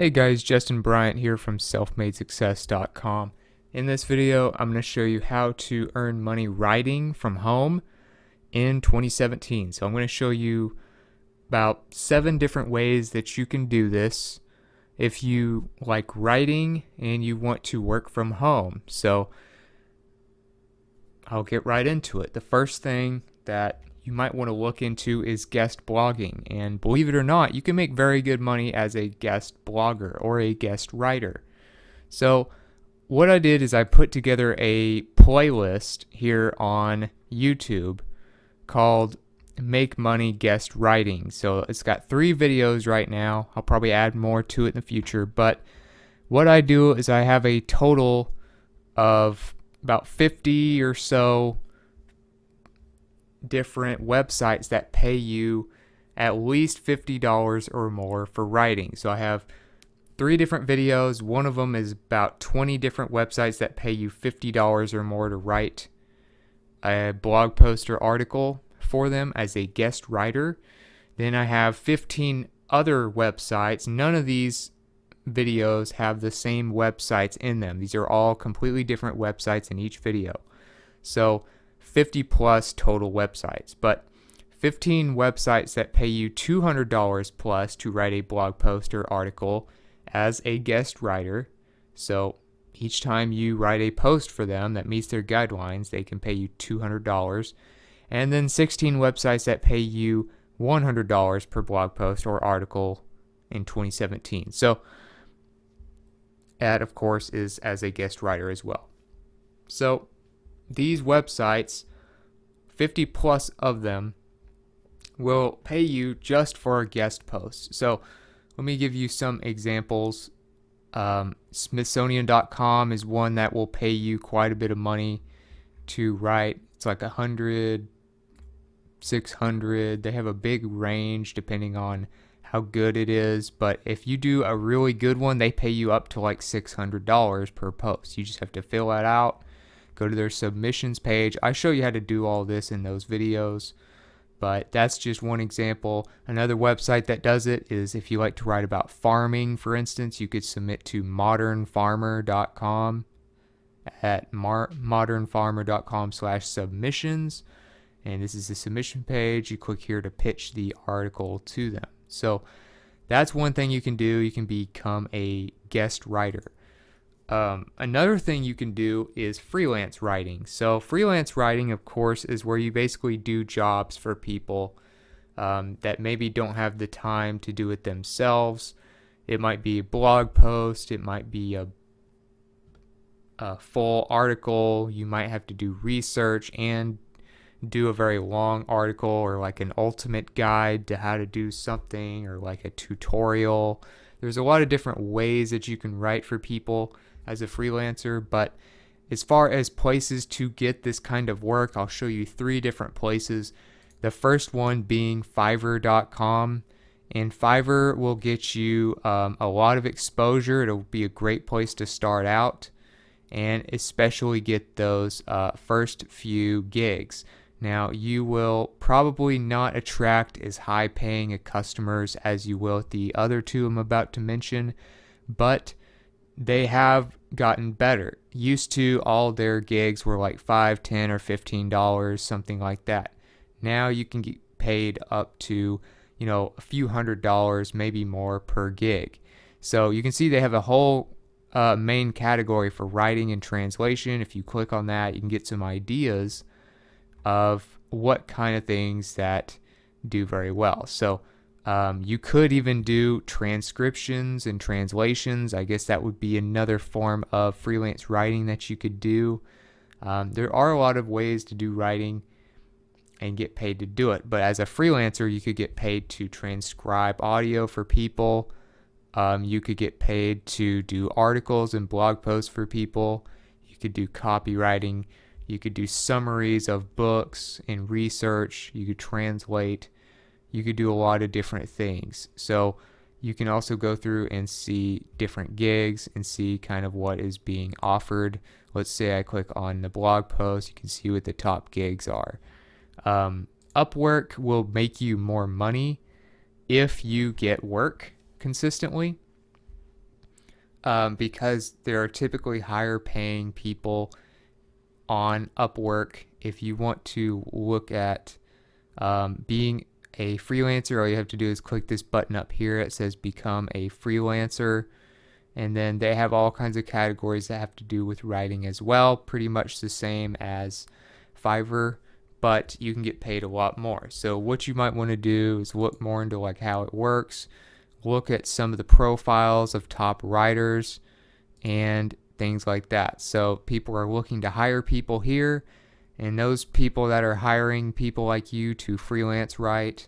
Hey guys, Justin Bryant here from selfmadesuccess.com. In this video, I'm going to show you how to earn money writing from home in 2017. So I'm going to show you about 7 different ways that you can do this if you like writing and you want to work from home. So I'll get right into it. The first thing that you might want to look into is guest blogging. And believe it or not, you can make very good money as a guest blogger or a guest writer. So what I did is I put together a playlist here on YouTube called Make Money Guest Writing. So it's got 3 videos right now. I'll probably add more to it in the future. But what I do is I have a total of about 50 or so different websites that pay you at least $50 or more for writing. So I have 3 different videos. One of them is about 20 different websites that pay you $50 or more to write a blog post or article for them as a guest writer. Then I have 15 other websites. None of these videos have the same websites in them. These are all completely different websites in each video. So 50 plus total websites, but 15 websites that pay you $200 plus to write a blog post or article as a guest writer. So each time you write a post for them that meets their guidelines, they can pay you $200. And then 16 websites that pay you $100 per blog post or article in 2017. So that, of course, is as a guest writer as well. So these websites, 50 plus of them, will pay you just for a guest post. So let me give you some examples. Smithsonian.com is one that will pay you quite a bit of money to write. It's like 100, 600. They have a big range depending on how good it is. But if you do a really good one, they pay you up to like $600 per post. You just have to fill that out. Go to their submissions page. I show you how to do all this in those videos, but that's just one example. Another website that does it is if you like to write about farming, for instance, you could submit to modernfarmer.com at modernfarmer.com/submissions. And this is the submission page. You click here to pitch the article to them. So that's one thing you can do. You can become a guest writer. Another thing you can do is freelance writing. So freelance writing, of course, is where you basically do jobs for people that maybe don't have the time to do it themselves. It might be a blog post. It might be a full article. You might have to do research and do a very long article or like an ultimate guide to how to do something or like a tutorial. There's a lot of different ways that you can write for people as a freelancer, but as far as places to get this kind of work, I'll show you 3 different places. The first one being Fiverr.com, and Fiverr will get you a lot of exposure. It'll be a great place to start out and especially get those first few gigs. Now, you will probably not attract as high paying customers as you will at the other 2 I'm about to mention, but they have gotten better. Used to, all their gigs were like $5, $10, or $15, something like that. Now you can get paid up to, a few $100s, maybe more per gig. So you can see they have a whole main category for writing and translation. If you click on that, you can get some ideas of what kind of things that do very well. So you could even do transcriptions and translations. I guess that would be another form of freelance writing that you could do. There are a lot of ways to do writing and get paid to do it. But as a freelancer, you could get paid to transcribe audio for people. You could get paid to do articles and blog posts for people. You could do copywriting. You could do summaries of books and research. You could translate. You could do a lot of different things. So you can also go through and see different gigs and see kind of what is being offered. Let's say I click on the blog post. You can see what the top gigs are. Upwork will make you more money if you get work consistently. because there are typically higher paying people on Upwork. If you want to look at being a freelancer, all you have to do is click this button up here. It says become a freelancer. And then they have all kinds of categories that have to do with writing as well, pretty much the same as Fiverr, but you can get paid a lot more. So what you might want to do is look more into like how it works, look at some of the profiles of top writers and things like that. So people are looking to hire people here, and those people that are hiring people like you to freelance write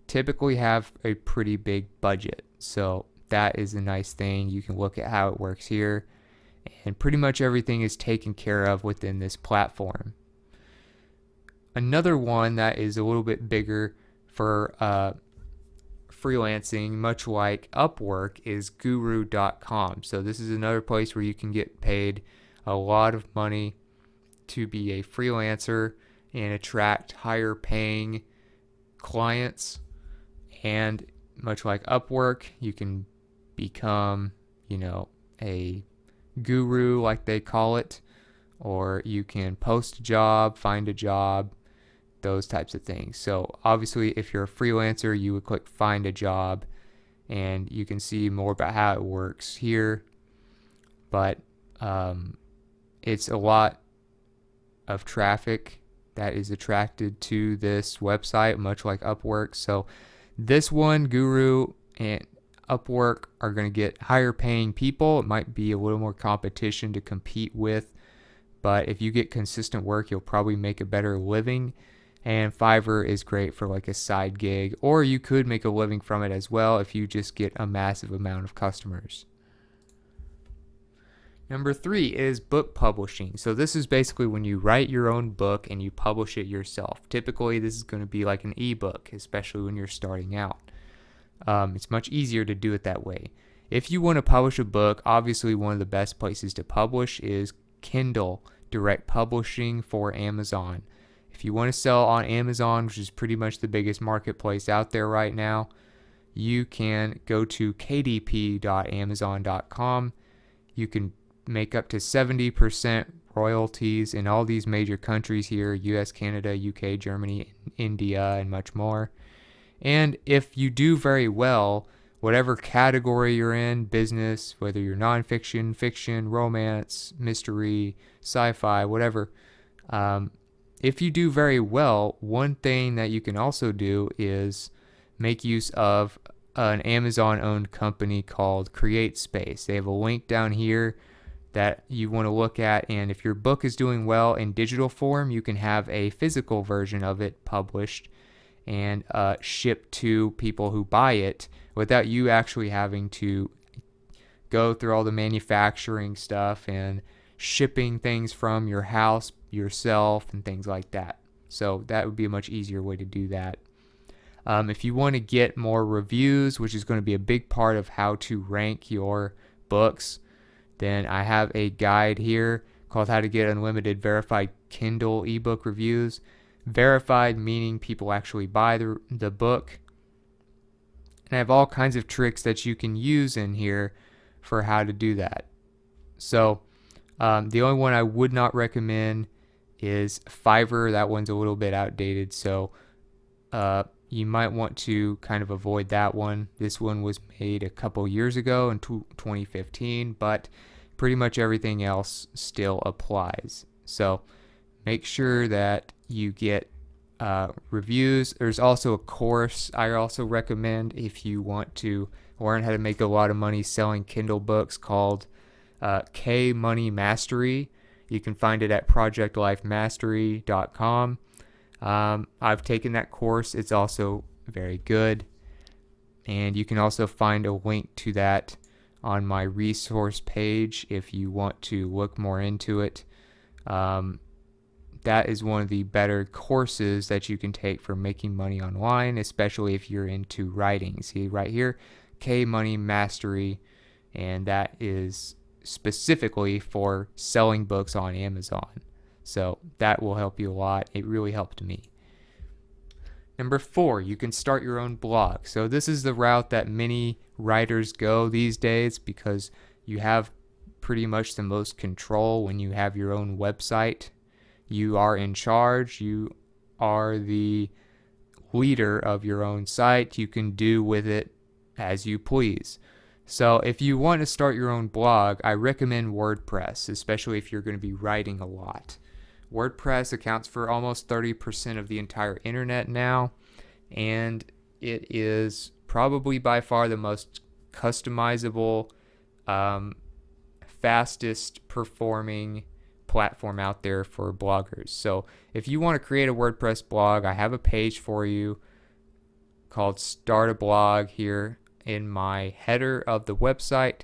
typically have a pretty big budget. So that is a nice thing. You can look at how it works here, and pretty much everything is taken care of within this platform. Another one that is a little bit bigger for freelancing, much like Upwork, is Guru.com. So this is another place where you can get paid a lot of money to be a freelancer and attract higher paying clients. And much like Upwork, you can become, a guru like they call it, or you can post a job, find a job, those types of things. So obviously if you're a freelancer, you would click find a job, and you can see more about how it works here. But it's a lot of traffic that is attracted to this website, much like Upwork. So this one, Guru and Upwork, are going to get higher paying people. It might be a little more competition to compete with, but if you get consistent work, you'll probably make a better living. And Fiverr is great for like a side gig, or you could make a living from it as well if you just get a massive amount of customers. Number 3 is book publishing. So this is basically when you write your own book and you publish it yourself. Typically this is going to be like an ebook, especially when you're starting out. It's much easier to do it that way. If you want to publish a book, obviously one of the best places to publish is Kindle Direct Publishing for Amazon. If you want to sell on Amazon, which is pretty much the biggest marketplace out there right now, you can go to kdp.amazon.com. You can make up to 70% royalties in all these major countries here: US, Canada, UK, Germany, India, and much more. And if you do very well, whatever category you're in, business, whether you're nonfiction, fiction, romance, mystery, sci-fi, whatever, if you do very well, one thing that you can also do is make use of an Amazon-owned company called CreateSpace. They have a link down here that you want to look at, and if your book is doing well in digital form, you can have a physical version of it published and shipped to people who buy it without you actually having to go through all the manufacturing stuff and shipping things from your house yourself and things like that. So that would be a much easier way to do that. If you want to get more reviews, which is going to be a big part of how to rank your books, then I have a guide here called How to Get Unlimited Verified Kindle Ebook Reviews. Verified meaning people actually buy the book. And I have all kinds of tricks that you can use in here for how to do that. So the only one I would not recommend is Fiverr. That one's a little bit outdated, so you might want to kind of avoid that one. This one was made a couple years ago in 2015, but pretty much everything else still applies. So make sure that you get reviews. There's also a course I also recommend if you want to learn how to make a lot of money selling Kindle books, called K Money Mastery. You can find it at projectlifemastery.com. I've taken that course. It's also very good. And you can also find a link to that on my resource page if you want to look more into it. That is one of the better courses that you can take for making money online, especially if you're into writing. See right here, K Money Mastery, and that is specifically for selling books on Amazon. So that will help you a lot. It really helped me. Number 4, you can start your own blog. So this is the route that many writers go these days because You have pretty much the most control when you have your own website. You are in charge. You are the leader of your own site. You can do with it as you please. So if you want to start your own blog, I recommend WordPress, especially if you're going to be writing a lot. WordPress accounts for almost 30% of the entire internet now, and it is probably by far the most customizable, fastest performing platform out there for bloggers. So if you want to create a WordPress blog, I have a page for you called Start a Blog here in my header of the website.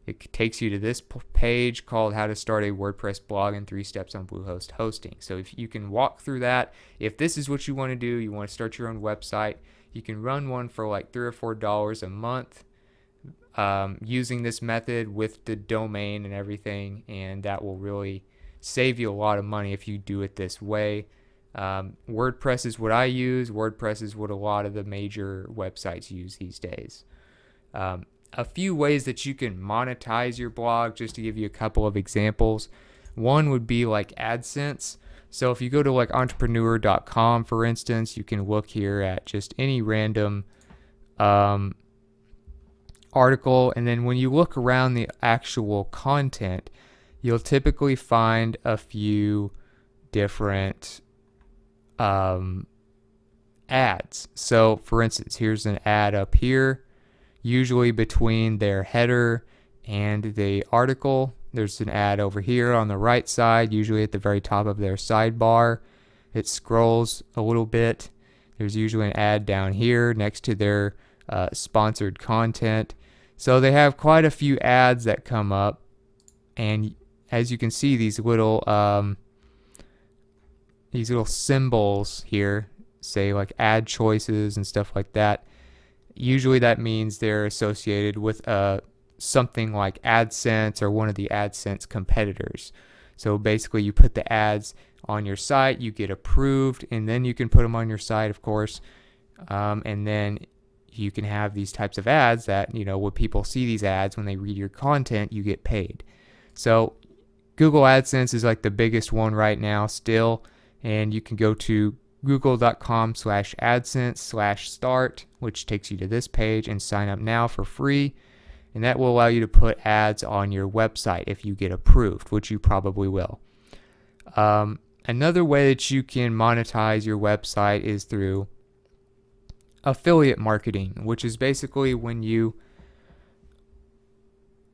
It takes you to this page called How to Start a WordPress Blog in 3 Steps on Bluehost Hosting. So if you can walk through that, if this is what you want to do, you want to start your own website, you can run one for like $3 or $4 a month using this method with the domain and everything, and that will really save you a lot of money if you do it this way. WordPress is what I use. WordPress is what a lot of the major websites use these days. A few ways that you can monetize your blog, just to give you a couple of examples. One would be like AdSense. So if you go to like entrepreneur.com, for instance, you can look here at just any random article, and then when you look around the actual content, you'll typically find a few different ads. So for instance, here's an ad up here. Usually between their header and the article, there's an ad over here on the right side, usually at the very top of their sidebar. It scrolls a little bit. There's usually an ad down here next to their sponsored content. So they have quite a few ads that come up, and as you can see, these little symbols here say like ad choices and stuff like that. Usually that means they're associated with something like AdSense or one of the AdSense competitors. So basically you put the ads on your site, you get approved, and then you can put them on your site, of course. And then you can have these types of ads that, when people see these ads, when they read your content, you get paid. So Google AdSense is like the biggest one right now still, and you can go to google.com/AdSense/start, which takes you to this page, and sign up now for free. And that will allow you to put ads on your website if you get approved, which you probably will. Another way that you can monetize your website is through affiliate marketing, which is basically when you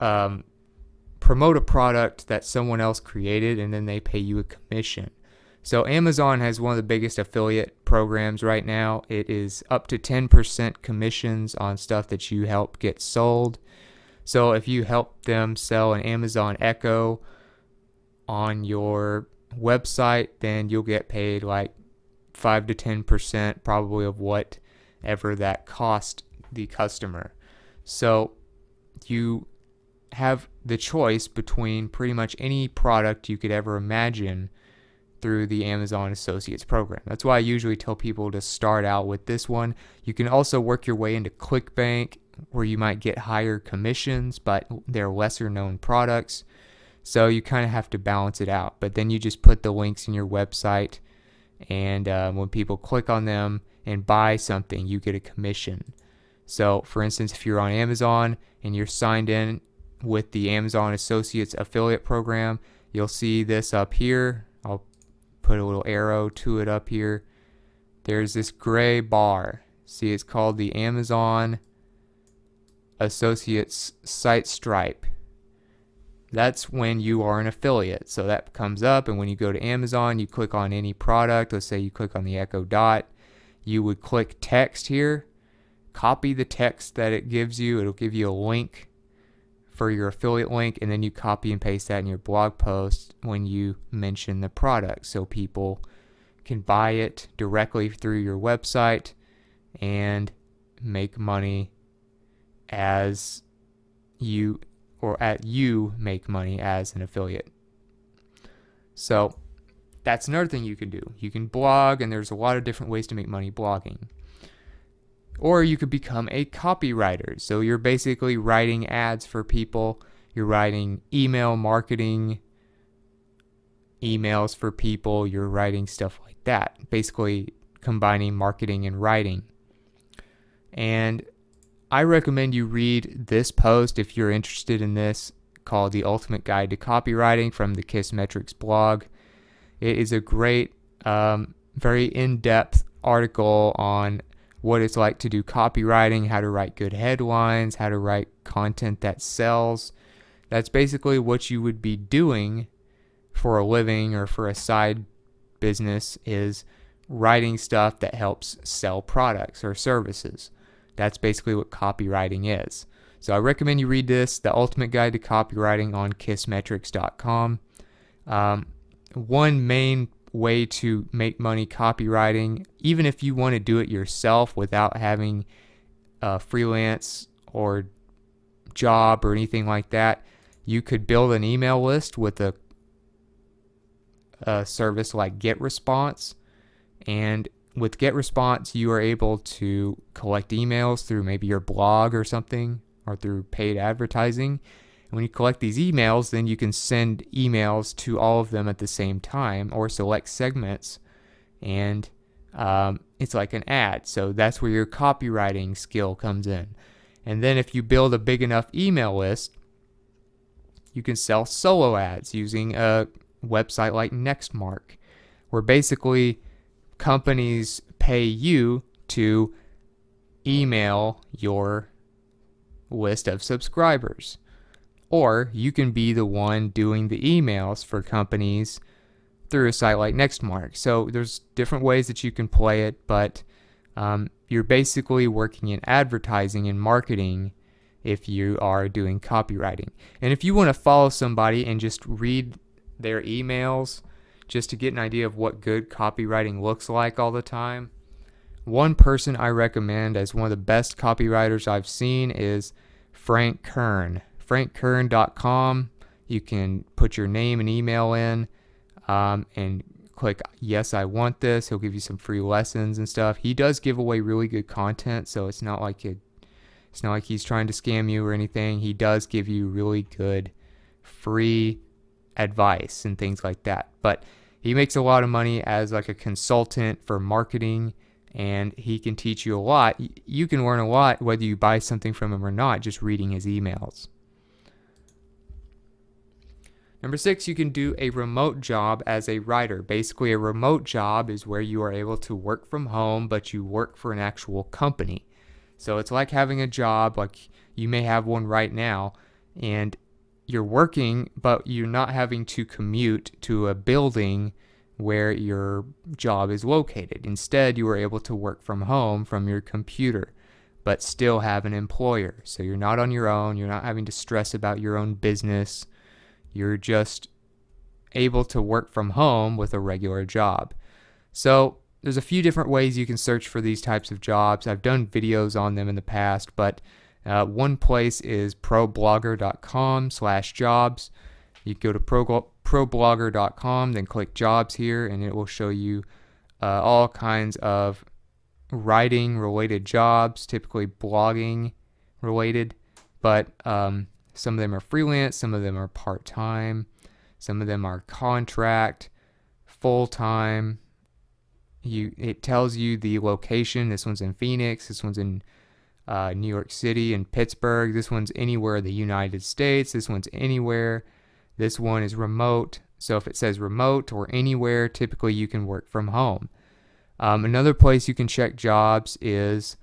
promote a product that someone else created and then they pay you a commission. So Amazon has one of the biggest affiliate programs right now. It is up to 10% commissions on stuff that you help get sold. So if you help them sell an Amazon Echo on your website, then you'll get paid like 5 to 10% probably of whatever that cost the customer. So you have the choice between pretty much any product you could ever imagine through the Amazon Associates program. That's why I usually tell people to start out with this one. You can also work your way into ClickBank, where you might get higher commissions, but they're lesser known products. So you kind of have to balance it out. But then you just put the links in your website, and when people click on them and buy something, you get a commission. So for instance, if you're on Amazon and you're signed in with the Amazon Associates affiliate program, you'll see this up here. I'll put a little arrow to it up here. There's this gray bar. See, it's called the Amazon Associates Site Stripe. That's when you are an affiliate. So that comes up, and when you go to Amazon, you click on any product. Let's say you click on the Echo Dot. You would click text here, copy the text that it gives you. It'll give you a link for your affiliate link, and then you copy and paste that in your blog post when you mention the product, so people can buy it directly through your website and make money as you make money as an affiliate. So that's another thing you can do. You can blog, and there's a lot of different ways to make money blogging. Or you could become a copywriter. So you're basically writing ads for people. you're writing email marketing, emails for people, you're writing stuff like that. Basically combining marketing and writing. And I recommend you read this post if you're interested in this, called The Ultimate Guide to Copywriting from the Kissmetrics blog. It is a great, very in-depth article on what it's like to do copywriting, how to write good headlines, how to write content that sells. That's basically what you would be doing for a living or for a side business, is writing stuff that helps sell products or services. That's basically what copywriting is. So I recommend you read this, The Ultimate Guide to Copywriting, on kissmetrics.com. One main way to make money copywriting, even if you want to do it yourself without having a freelance or job or anything like that, you could build an email list with a service like GetResponse. And with GetResponse, you are able to collect emails through maybe your blog or something, or through paid advertising. And when you collect these emails, then you can send emails to all of them at the same time, or select segments, and it's like an ad. So that's where your copywriting skill comes in. And then if you build a big enough email list, you can sell solo ads using a website like Nextmark, where basically companies pay you to email your list of subscribers. Or you can be the one doing the emails for companies through a site like Nextmark. So there's different ways that you can play it, but you're basically working in advertising and marketing if you are doing copywriting. And if you want to follow somebody and just read their emails just to get an idea of what good copywriting looks like all the time, one person I recommend as one of the best copywriters I've seen is Frank Kern. FrankKern.com. You can put your name and email in and click yes, I want this. He'll give you some free lessons and stuff. He does give away really good content, so it's not like he's trying to scam you or anything. He does give you really good free advice and things like that. But he makes a lot of money as like a consultant for marketing, and he can teach you a lot. You can learn a lot whether you buy something from him or not, just reading his emails. Number 6, you can do a remote job as a writer. Basically, a remote job is where you are able to work from home, but you work for an actual company. So it's like having a job, like you may have one right now, and you're working, but you're not having to commute to a building where your job is located. Instead, you are able to work from home from your computer, but still have an employer. So you're not on your own. You're not having to stress about your own business. You're just able to work from home with a regular job. So there's a few different ways you can search for these types of jobs. I've done videos on them in the past, but one place is problogger.com/jobs. You go to problogger.com, then click jobs here, and it will show you all kinds of writing related jobs, typically blogging related, but some of them are freelance, some of them are part-time, some of them are contract, full-time. It tells you the location. This one's in Phoenix, this one's in New York City and Pittsburgh, this one's anywhere in the United States, this one's anywhere, this one is remote. So if it says remote or anywhere, typically you can work from home. Another place you can check jobs is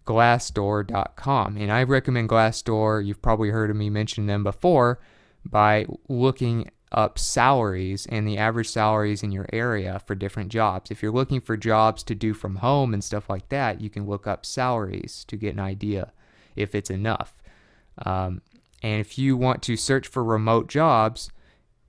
Glassdoor.com, and I recommend Glassdoor. You've probably heard of me mention them before by looking up salaries and the average salaries in your area for different jobs. If you're looking for jobs to do from home and stuff like that, you can look up salaries to get an idea if it's enough. And if you want to search for remote jobs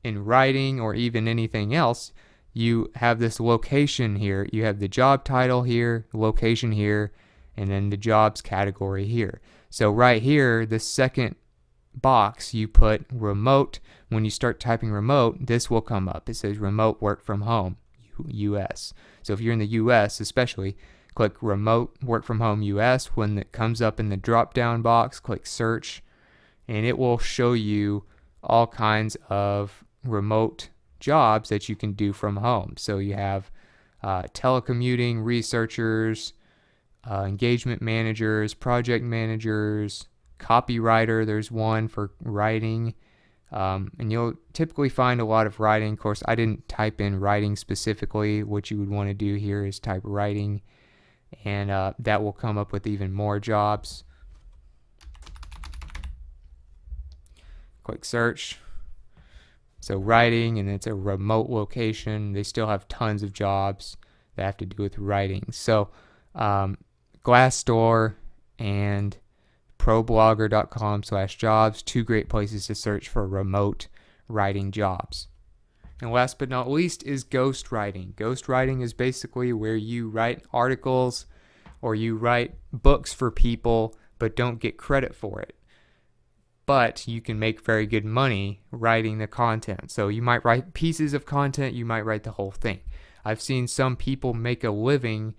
in writing or even anything else, you have this location here. You have the job title here, location here, and then the jobs category here. So right here, the second box, you put remote. When you start typing remote, this will come up. It says remote work from home, US. So if you're in the US especially, click remote work from home US. When it comes up in the drop down box, click search, and it will show you all kinds of remote jobs that you can do from home. So you have telecommuting researchers, engagement managers, project managers, copywriter. There's one for writing. And you'll typically find a lot of writing. Of course, I didn't type in writing specifically. What you would want to do here is type writing, and that will come up with even more jobs. Click search. So writing, and it's a remote location. They still have tons of jobs that have to do with writing. So Glassdoor and ProBlogger.com/jobs, two great places to search for remote writing jobs. And last but not least is ghostwriting. Ghostwriting is basically where you write articles or you write books for people but don't get credit for it. But you can make very good money writing the content. So you might write pieces of content, you might write the whole thing. I've seen some people make a living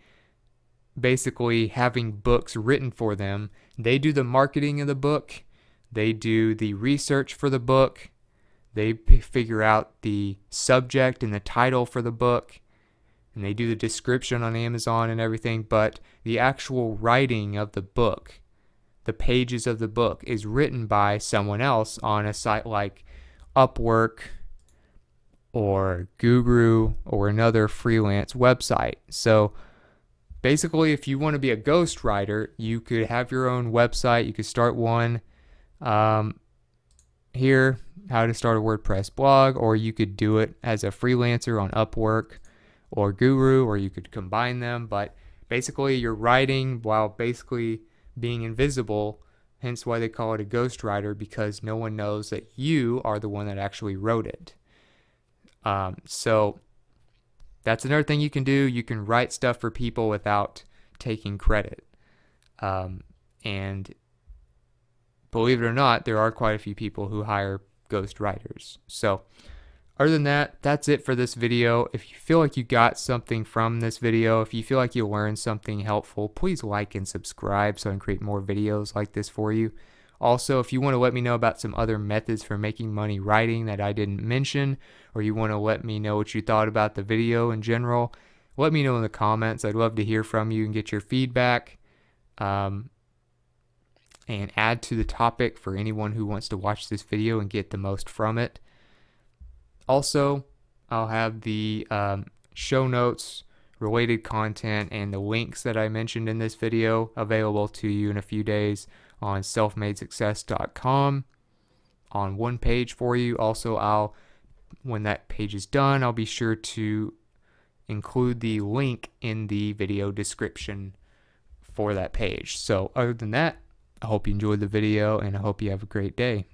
basically having books written for them. They do the marketing of the book, they do the research for the book, they figure out the subject and the title for the book, and they do the description on Amazon and everything, but the actual writing of the book, the pages of the book, is written by someone else on a site like Upwork or Guru or another freelance website. So basically, if you want to be a ghostwriter, you could have your own website. You could start one here, how to start a WordPress blog, or you could do it as a freelancer on Upwork or Guru, or you could combine them. But basically, you're writing while basically being invisible, hence why they call it a ghostwriter, because no one knows that you are the one that actually wrote it. So that's another thing you can do. You can write stuff for people without taking credit. And believe it or not, there are quite a few people who hire ghostwriters. So other than that, that's it for this video. If you feel like you got something from this video, if you feel like you learned something helpful, please like and subscribe so I can create more videos like this for you. Also, if you want to let me know about some other methods for making money writing that I didn't mention, or you want to let me know what you thought about the video in general, let me know in the comments. I'd love to hear from you and get your feedback, and add to the topic for anyone who wants to watch this video and get the most from it. Also, I'll have the show notes, related content, and the links that I mentioned in this video available to you in a few days on selfmadesuccess.com on one page for you. Also, when that page is done, I'll be sure to include the link in the video description for that page. So other than that, I hope you enjoyed the video, and I hope you have a great day.